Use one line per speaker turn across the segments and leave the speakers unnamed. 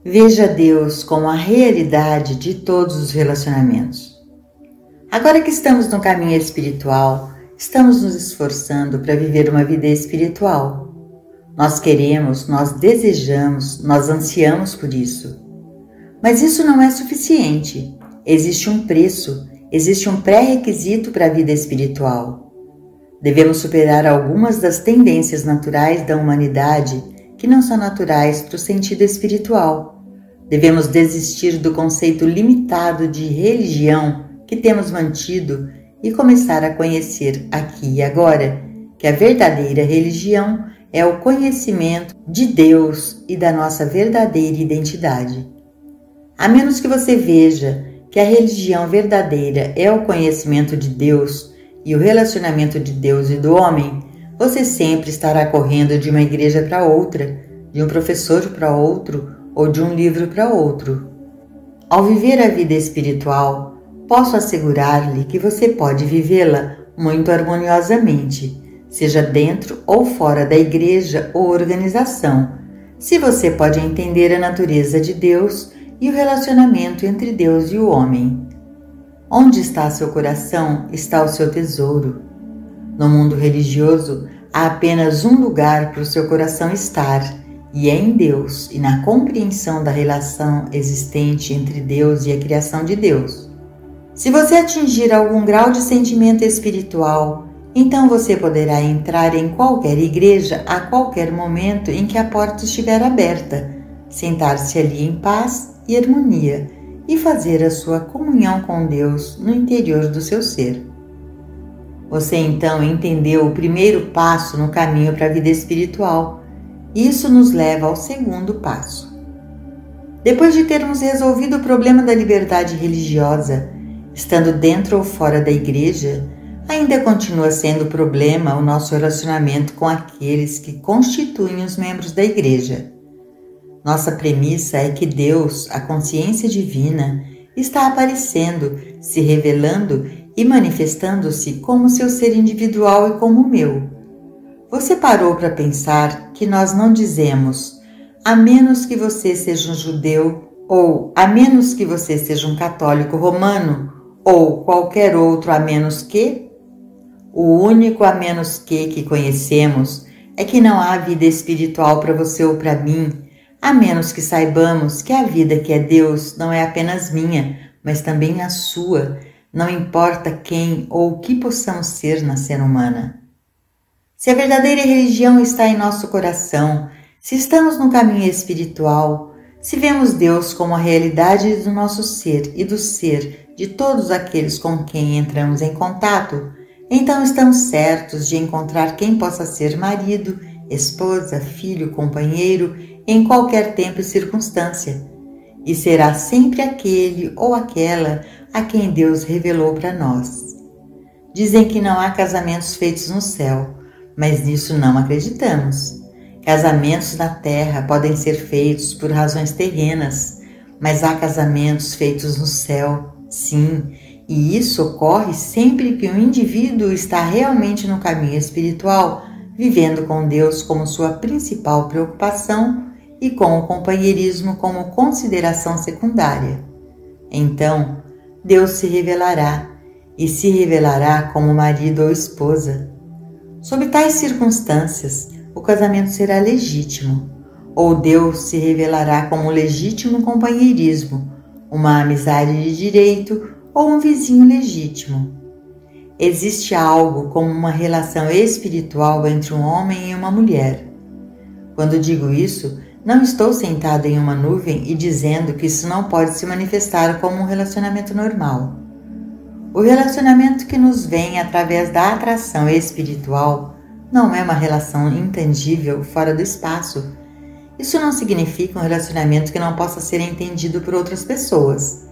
Veja Deus como a realidade de todos os relacionamentos. Agora que estamos no caminho espiritual, estamos nos esforçando para viver uma vida espiritual. Nós queremos, nós desejamos, nós ansiamos por isso. Mas isso não é suficiente. Existe um preço, existe um pré-requisito para a vida espiritual. Devemos superar algumas das tendências naturais da humanidade que não são naturais para o sentido espiritual. Devemos desistir do conceito limitado de religião que temos mantido e começar a conhecer aqui e agora que a verdadeira religião é o conhecimento de Deus e da nossa verdadeira identidade. A menos que você veja que a religião verdadeira é o conhecimento de Deus e o relacionamento de Deus e do homem, você sempre estará correndo de uma igreja para outra, de um professor para outro ou de um livro para outro. Ao viver a vida espiritual, posso assegurar-lhe que você pode vivê-la muito harmoniosamente, seja dentro ou fora da igreja ou organização, se você pode entender a natureza de Deus e o relacionamento entre Deus e o homem. Onde está seu coração, está o seu tesouro. No mundo religioso, há apenas um lugar para o seu coração estar, e é em Deus e na compreensão da relação existente entre Deus e a criação de Deus. Se você atingir algum grau de sentimento espiritual, então você poderá entrar em qualquer igreja a qualquer momento em que a porta estiver aberta, sentar-se ali em paz e harmonia e fazer a sua comunhão com Deus no interior do seu ser. Você então entendeu o primeiro passo no caminho para a vida espiritual. Isso nos leva ao segundo passo. Depois de termos resolvido o problema da liberdade religiosa, estando dentro ou fora da igreja, ainda continua sendo problema o nosso relacionamento com aqueles que constituem os membros da igreja. Nossa premissa é que Deus, a consciência divina, está aparecendo, se revelando e manifestando-se como seu ser individual e como o meu. Você parou para pensar que nós não dizemos a menos que você seja um judeu ou a menos que você seja um católico romano ou qualquer outro a menos que? O único a menos que conhecemos é que não há vida espiritual para você ou para mim, a menos que saibamos que a vida que é Deus não é apenas minha, mas também a sua, não importa quem ou o que possamos ser na cena humana. Se a verdadeira religião está em nosso coração, se estamos no caminho espiritual, se vemos Deus como a realidade do nosso ser e do ser de todos aqueles com quem entramos em contato, então estamos certos de encontrar quem possa ser marido, esposa, filho, companheiro, em qualquer tempo e circunstância, e será sempre aquele ou aquela a quem Deus revelou para nós. Dizem que não há casamentos feitos no céu, mas nisso não acreditamos. Casamentos na terra podem ser feitos por razões terrenas, mas há casamentos feitos no céu, sim, e isso ocorre sempre que o indivíduo está realmente no caminho espiritual, vivendo com Deus como sua principal preocupação e com o companheirismo como consideração secundária. Então, Deus se revelará, e se revelará como marido ou esposa. Sob tais circunstâncias, o casamento será legítimo, ou Deus se revelará como legítimo companheirismo, uma amizade de direito ou um vizinho legítimo. Existe algo como uma relação espiritual entre um homem e uma mulher. Quando digo isso, não estou sentado em uma nuvem e dizendo que isso não pode se manifestar como um relacionamento normal. O relacionamento que nos vem através da atração espiritual não é uma relação intangível fora do espaço. Isso não significa um relacionamento que não possa ser entendido por outras pessoas.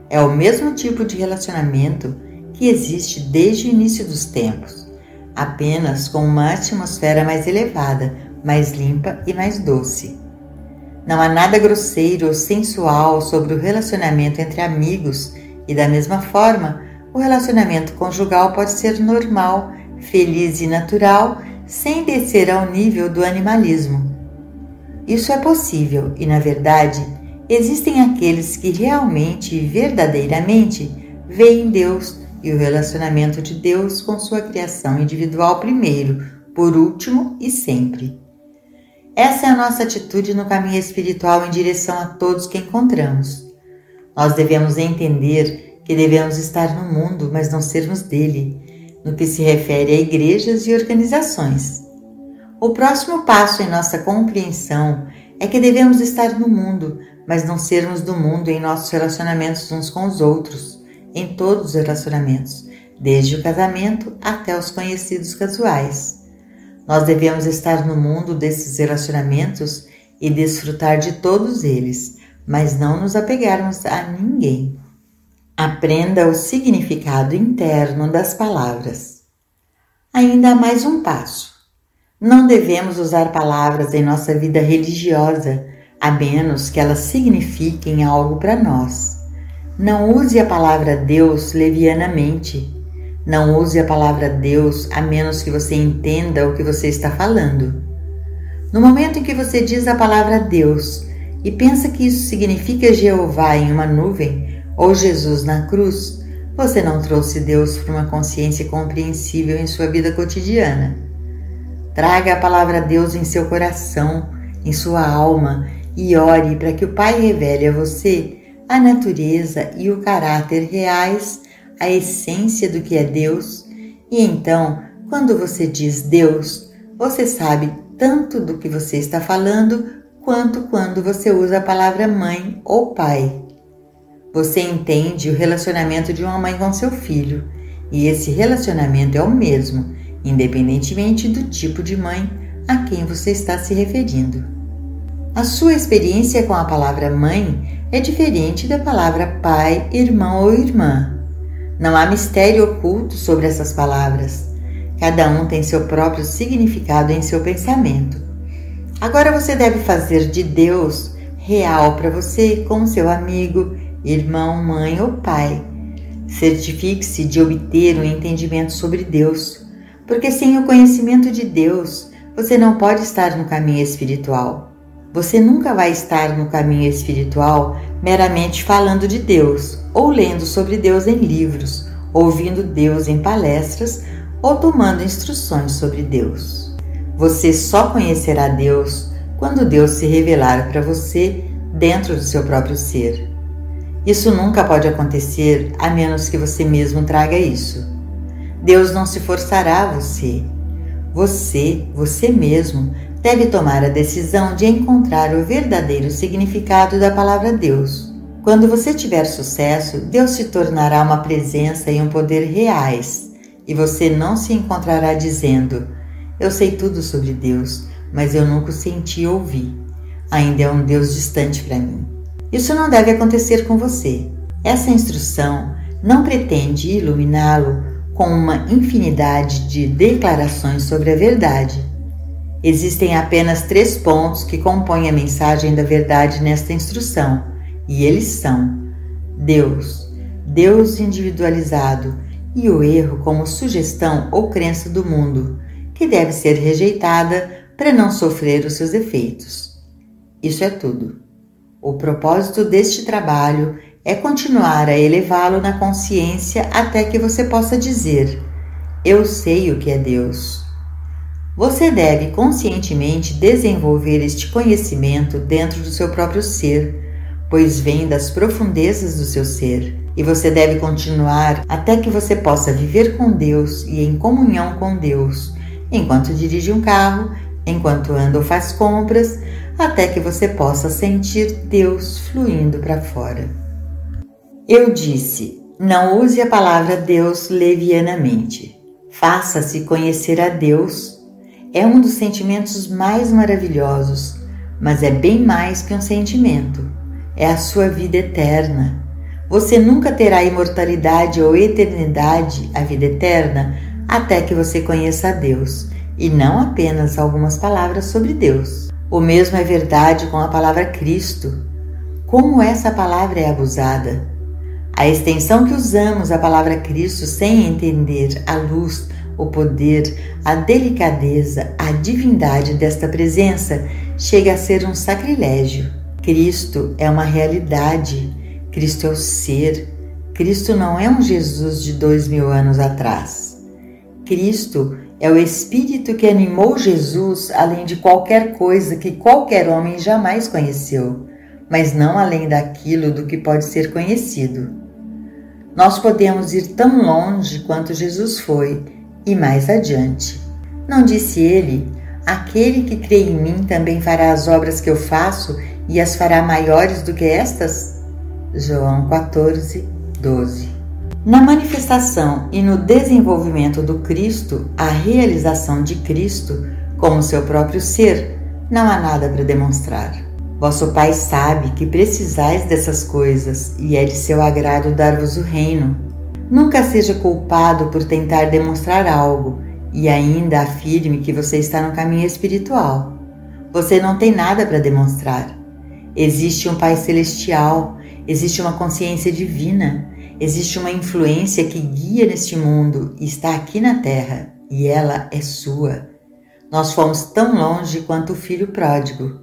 É o mesmo tipo de relacionamento que existe desde o início dos tempos, apenas com uma atmosfera mais elevada, mais limpa e mais doce. Não há nada grosseiro ou sensual sobre o relacionamento entre amigos e, da mesma forma, o relacionamento conjugal pode ser normal, feliz e natural, sem descer ao nível do animalismo. Isso é possível e, na verdade, Existem aqueles que realmente e verdadeiramente veem Deus e o relacionamento de Deus com sua criação individual primeiro, por último e sempre. Essa é a nossa atitude no caminho espiritual em direção a todos que encontramos. Nós devemos entender que devemos estar no mundo, mas não sermos dele, no que se refere a igrejas e organizações. O próximo passo em nossa compreensão é que devemos estar no mundo, mas não sermos do mundo em nossos relacionamentos uns com os outros, em todos os relacionamentos, desde o casamento até os conhecidos casuais. Nós devemos estar no mundo desses relacionamentos e desfrutar de todos eles, mas não nos apegarmos a ninguém. Aprenda o significado interno das palavras. Ainda há mais um passo. Não devemos usar palavras em nossa vida religiosa, a menos que elas signifiquem algo para nós. Não use a palavra Deus levianamente. Não use a palavra Deus a menos que você entenda o que você está falando. No momento em que você diz a palavra Deus e pensa que isso significa Jeová em uma nuvem ou Jesus na cruz, você não trouxe Deus para uma consciência compreensível em sua vida cotidiana. Traga a palavra Deus em seu coração, em sua alma e ore para que o Pai revele a você a natureza e o caráter reais, a essência do que é Deus, e então, quando você diz Deus, você sabe tanto do que você está falando quanto quando você usa a palavra mãe ou pai. Você entende o relacionamento de uma mãe com seu filho, e esse relacionamento é o mesmo, independentemente do tipo de mãe a quem você está se referindo. A sua experiência com a palavra mãe é diferente da palavra pai, irmão ou irmã. Não há mistério oculto sobre essas palavras. Cada um tem seu próprio significado em seu pensamento. Agora você deve fazer de Deus real para você como seu amigo, irmão, mãe ou pai. Certifique-se de obter um entendimento sobre Deus, porque sem o conhecimento de Deus, você não pode estar no caminho espiritual. Você nunca vai estar no caminho espiritual meramente falando de Deus, ou lendo sobre Deus em livros, ouvindo Deus em palestras, ou tomando instruções sobre Deus. Você só conhecerá Deus quando Deus se revelar para você dentro do seu próprio ser. Isso nunca pode acontecer a menos que você mesmo traga isso. Deus não se forçará a você. Você mesmo, deve tomar a decisão de encontrar o verdadeiro significado da palavra Deus. Quando você tiver sucesso, Deus se tornará uma presença e um poder reais, e você não se encontrará dizendo: eu sei tudo sobre Deus, mas eu nunca o senti ou ouvi. Ainda é um Deus distante para mim. Isso não deve acontecer com você. Essa instrução não pretende iluminá-lo com uma infinidade de declarações sobre a verdade. Existem apenas 3 pontos que compõem a mensagem da verdade nesta instrução, e eles são Deus individualizado, e o erro como sugestão ou crença do mundo, que deve ser rejeitada para não sofrer os seus efeitos. Isso é tudo. O propósito deste trabalho é continuar a elevá-lo na consciência até que você possa dizer: eu sei o que é Deus. Você deve conscientemente desenvolver este conhecimento dentro do seu próprio ser, pois vem das profundezas do seu ser, e você deve continuar até que você possa viver com Deus e em comunhão com Deus, enquanto dirige um carro, enquanto anda ou faz compras, até que você possa sentir Deus fluindo para fora. Eu disse, não use a palavra Deus levianamente. Faça-se conhecer a Deus. É um dos sentimentos mais maravilhosos, mas é bem mais que um sentimento. É a sua vida eterna. Você nunca terá imortalidade ou eternidade, a vida eterna, até que você conheça a Deus, e não apenas algumas palavras sobre Deus. O mesmo é verdade com a palavra Cristo. Como essa palavra é abusada! A extensão que usamos a palavra Cristo sem entender a luz, o poder, a delicadeza, a divindade desta presença chega a ser um sacrilégio. Cristo é uma realidade, Cristo é o ser, Cristo não é um Jesus de 2000 anos atrás. Cristo é o Espírito que animou Jesus além de qualquer coisa que qualquer homem jamais conheceu, mas não além daquilo do que pode ser conhecido. Nós podemos ir tão longe quanto Jesus foi e mais adiante. Não disse ele: aquele que crê em mim também fará as obras que eu faço e as fará maiores do que estas? João 14, 12. Na manifestação e no desenvolvimento do Cristo, a realização de Cristo como seu próprio ser, não há nada para demonstrar. Vosso Pai sabe que precisais dessas coisas e é de seu agrado dar-vos o reino. Nunca seja culpado por tentar demonstrar algo e ainda afirme que você está no caminho espiritual. Você não tem nada para demonstrar. Existe um Pai Celestial, existe uma consciência divina, existe uma influência que guia neste mundo e está aqui na Terra, e ela é sua. Nós fomos tão longe quanto o filho pródigo.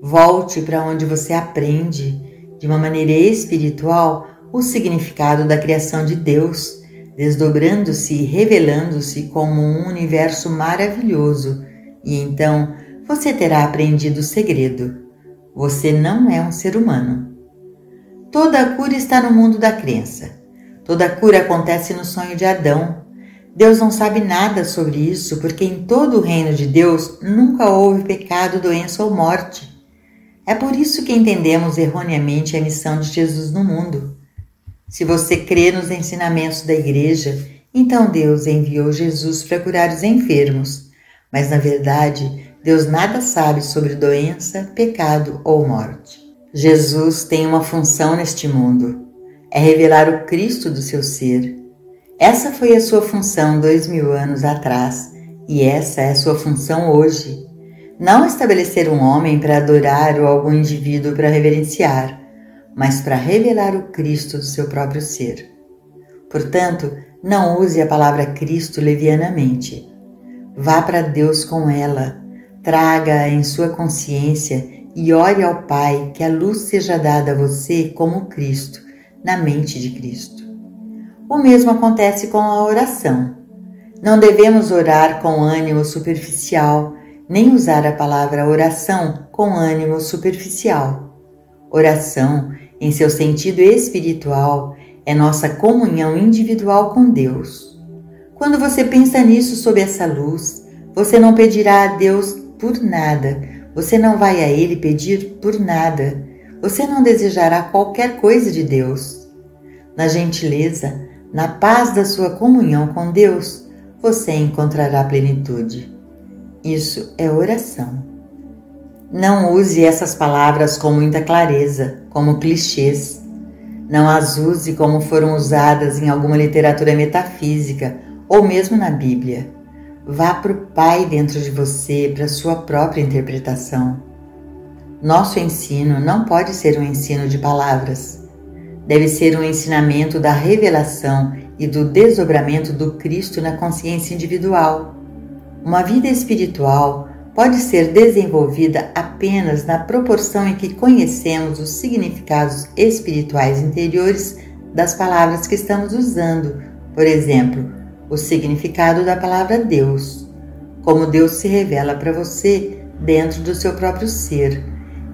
Volte para onde você aprende, de uma maneira espiritual, o significado da criação de Deus, desdobrando-se e revelando-se como um universo maravilhoso, e então você terá aprendido o segredo. Você não é um ser humano. Toda a cura está no mundo da crença. Toda a cura acontece no sonho de Adão. Deus não sabe nada sobre isso, porque em todo o reino de Deus nunca houve pecado, doença ou morte. É por isso que entendemos erroneamente a missão de Jesus no mundo. Se você crê nos ensinamentos da igreja, então Deus enviou Jesus para curar os enfermos. Mas na verdade, Deus nada sabe sobre doença, pecado ou morte. Jesus tem uma função neste mundo, é revelar o Cristo do seu ser. Essa foi a sua função 2000 anos atrás e essa é a sua função hoje. Não estabelecer um homem para adorar ou algum indivíduo para reverenciar, mas para revelar o Cristo do seu próprio ser. Portanto, não use a palavra Cristo levianamente. Vá para Deus com ela, traga-a em sua consciência e ore ao Pai que a luz seja dada a você como Cristo, na mente de Cristo. O mesmo acontece com a oração. Não devemos orar com ânimo superficial, nem usar a palavra oração com ânimo superficial. Oração, em seu sentido espiritual, é nossa comunhão individual com Deus. Quando você pensa nisso sob essa luz, você não pedirá a Deus por nada. Você não vai a Ele pedir por nada. Você não desejará qualquer coisa de Deus. Na gentileza, na paz da sua comunhão com Deus, você encontrará plenitude. Isso é oração. Não use essas palavras com muita clareza, como clichês. Não as use como foram usadas em alguma literatura metafísica ou mesmo na Bíblia. Vá para o Pai dentro de você, para a sua própria interpretação. Nosso ensino não pode ser um ensino de palavras. Deve ser um ensinamento da revelação e do desdobramento do Cristo na consciência individual. Uma vida espiritual pode ser desenvolvida apenas na proporção em que conhecemos os significados espirituais interiores das palavras que estamos usando. Por exemplo, o significado da palavra Deus, como Deus se revela para você dentro do seu próprio ser,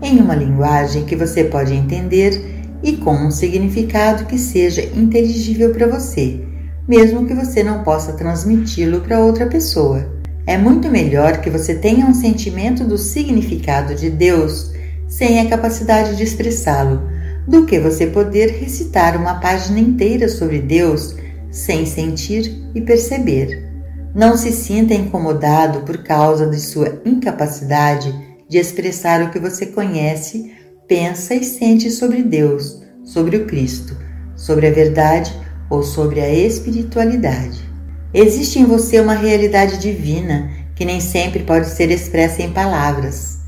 em uma linguagem que você pode entender e com um significado que seja inteligível para você, mesmo que você não possa transmiti-lo para outra pessoa. É muito melhor que você tenha um sentimento do significado de Deus sem a capacidade de expressá-lo, do que você poder recitar uma página inteira sobre Deus sem sentir e perceber. Não se sinta incomodado por causa de sua incapacidade de expressar o que você conhece, pensa e sente sobre Deus, sobre o Cristo, sobre a verdade ou sobre a espiritualidade. Existe em você uma realidade divina que nem sempre pode ser expressa em palavras.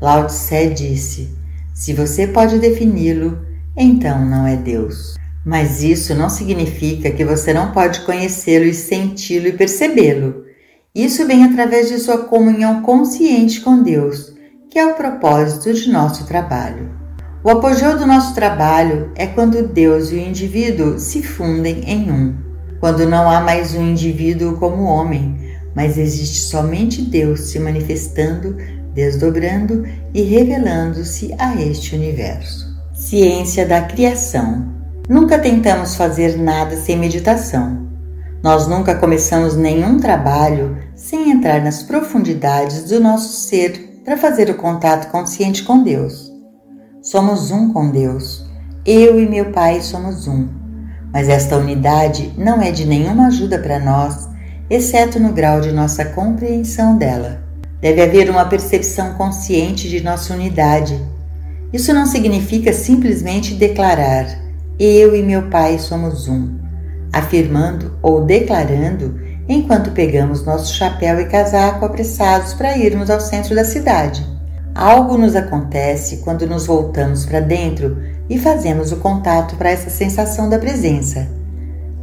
Lao Tse disse: se você pode defini-lo, então não é Deus. Mas isso não significa que você não pode conhecê-lo e senti-lo e percebê-lo. Isso vem através de sua comunhão consciente com Deus, que é o propósito de nosso trabalho. O apogeu do nosso trabalho é quando Deus e o indivíduo se fundem em um, quando não há mais um indivíduo como homem, mas existe somente Deus se manifestando, desdobrando e revelando-se a este universo. Ciência da criação. Nunca tentamos fazer nada sem meditação. Nós nunca começamos nenhum trabalho sem entrar nas profundidades do nosso ser para fazer o contato consciente com Deus. Somos um com Deus. Eu e meu Pai somos um. Mas esta unidade não é de nenhuma ajuda para nós, exceto no grau de nossa compreensão dela. Deve haver uma percepção consciente de nossa unidade. Isso não significa simplesmente declarar: eu e meu Pai somos um, afirmando ou declarando enquanto pegamos nosso chapéu e casaco apressados para irmos ao centro da cidade. Algo nos acontece quando nos voltamos para dentro e fazemos o contato para essa sensação da presença.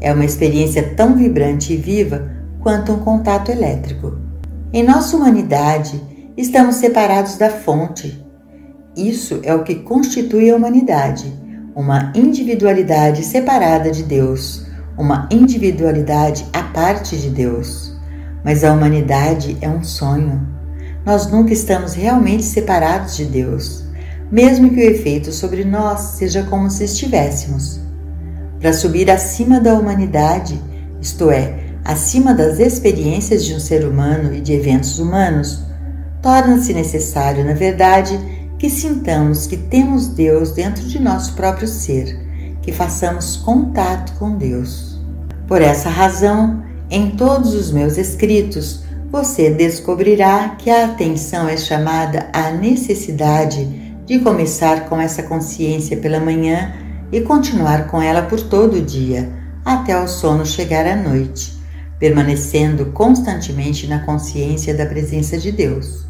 É uma experiência tão vibrante e viva quanto um contato elétrico. Em nossa humanidade, estamos separados da fonte. Isso é o que constitui a humanidade, uma individualidade separada de Deus, uma individualidade à parte de Deus. Mas a humanidade é um sonho. Nós nunca estamos realmente separados de Deus, mesmo que o efeito sobre nós seja como se estivéssemos. Para subir acima da humanidade, isto é, acima das experiências de um ser humano e de eventos humanos, torna-se necessário, na verdade, que sintamos que temos Deus dentro de nosso próprio ser, que façamos contato com Deus. Por essa razão, em todos os meus escritos, você descobrirá que a atenção é chamada à necessidade de começar com essa consciência pela manhã e continuar com ela por todo o dia, até o sono chegar à noite, permanecendo constantemente na consciência da presença de Deus.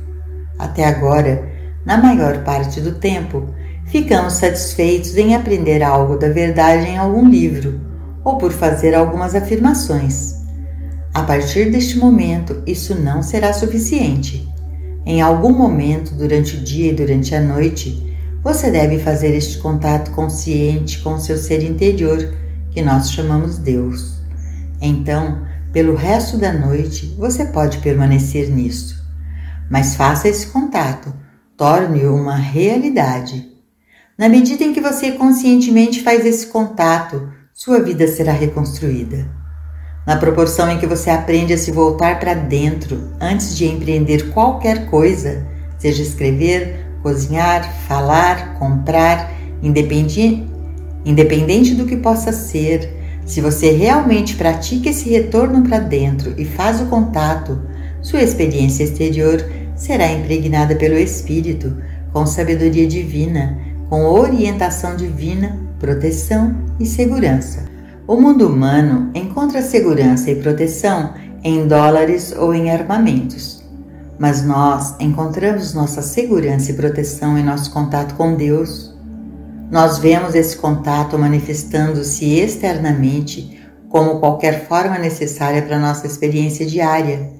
Até agora, na maior parte do tempo, ficamos satisfeitos em aprender algo da verdade em algum livro, ou por fazer algumas afirmações. A partir deste momento, isso não será suficiente. Em algum momento, durante o dia e durante a noite, você deve fazer este contato consciente com o seu ser interior, que nós chamamos Deus. Então, pelo resto da noite, você pode permanecer nisso. Mas faça esse contato, torne-o uma realidade. Na medida em que você conscientemente faz esse contato, sua vida será reconstruída. Na proporção em que você aprende a se voltar para dentro antes de empreender qualquer coisa, seja escrever, cozinhar, falar, comprar, independente do que possa ser, se você realmente pratica esse retorno para dentro e faz o contato, sua experiência exterior será impregnada pelo Espírito, com sabedoria divina, com orientação divina, proteção e segurança. O mundo humano encontra segurança e proteção em dólares ou em armamentos, mas nós encontramos nossa segurança e proteção em nosso contato com Deus. Nós vemos esse contato manifestando-se externamente como qualquer forma necessária para nossa experiência diária.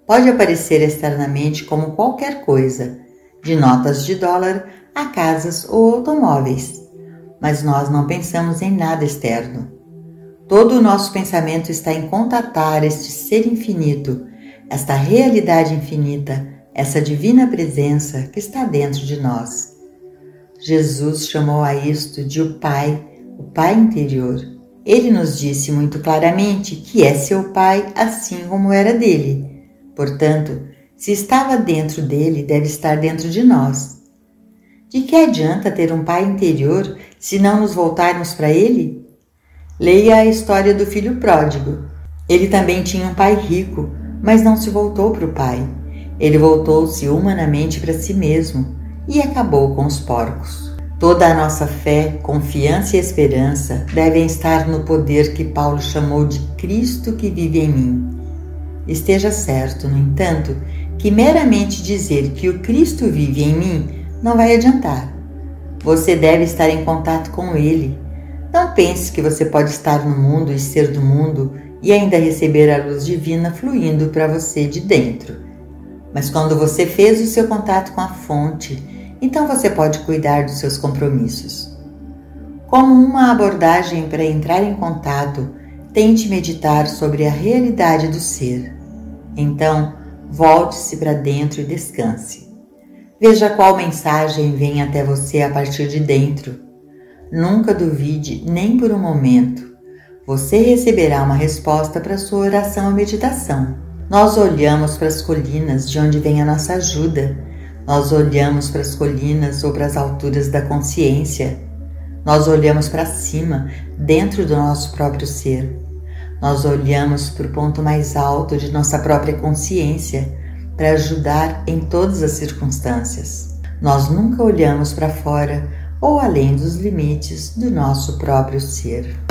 Pode aparecer externamente como qualquer coisa, de notas de dólar a casas ou automóveis, mas nós não pensamos em nada externo. Todo o nosso pensamento está em contatar este ser infinito, esta realidade infinita, essa divina presença que está dentro de nós. Jesus chamou a isto de o Pai interior. Ele nos disse muito claramente que é seu Pai assim como era dele. Portanto, se estava dentro dele, deve estar dentro de nós. De que adianta ter um Pai interior se não nos voltarmos para ele? Leia a história do filho pródigo. Ele também tinha um pai rico, mas não se voltou para o pai. Ele voltou-se humanamente para si mesmo e acabou com os porcos. Toda a nossa fé, confiança e esperança devem estar no poder que Paulo chamou de Cristo que vive em mim. Esteja certo, no entanto, que meramente dizer que o Cristo vive em mim não vai adiantar. Você deve estar em contato com Ele. Não pense que você pode estar no mundo e ser do mundo e ainda receber a luz divina fluindo para você de dentro. Mas quando você fez o seu contato com a fonte Então você pode cuidar dos seus compromissos. Como uma abordagem para entrar em contato, tente meditar sobre a realidade do ser. Então, volte-se para dentro e descanse. Veja qual mensagem vem até você a partir de dentro. Nunca duvide nem por um momento. Você receberá uma resposta para sua oração ou meditação. Nós olhamos para as colinas de onde vem a nossa ajuda. Nós olhamos para as colinas ou para as alturas da consciência. Nós olhamos para cima, dentro do nosso próprio ser. Nós olhamos para o ponto mais alto de nossa própria consciência para ajudar em todas as circunstâncias. Nós nunca olhamos para fora ou além dos limites do nosso próprio ser.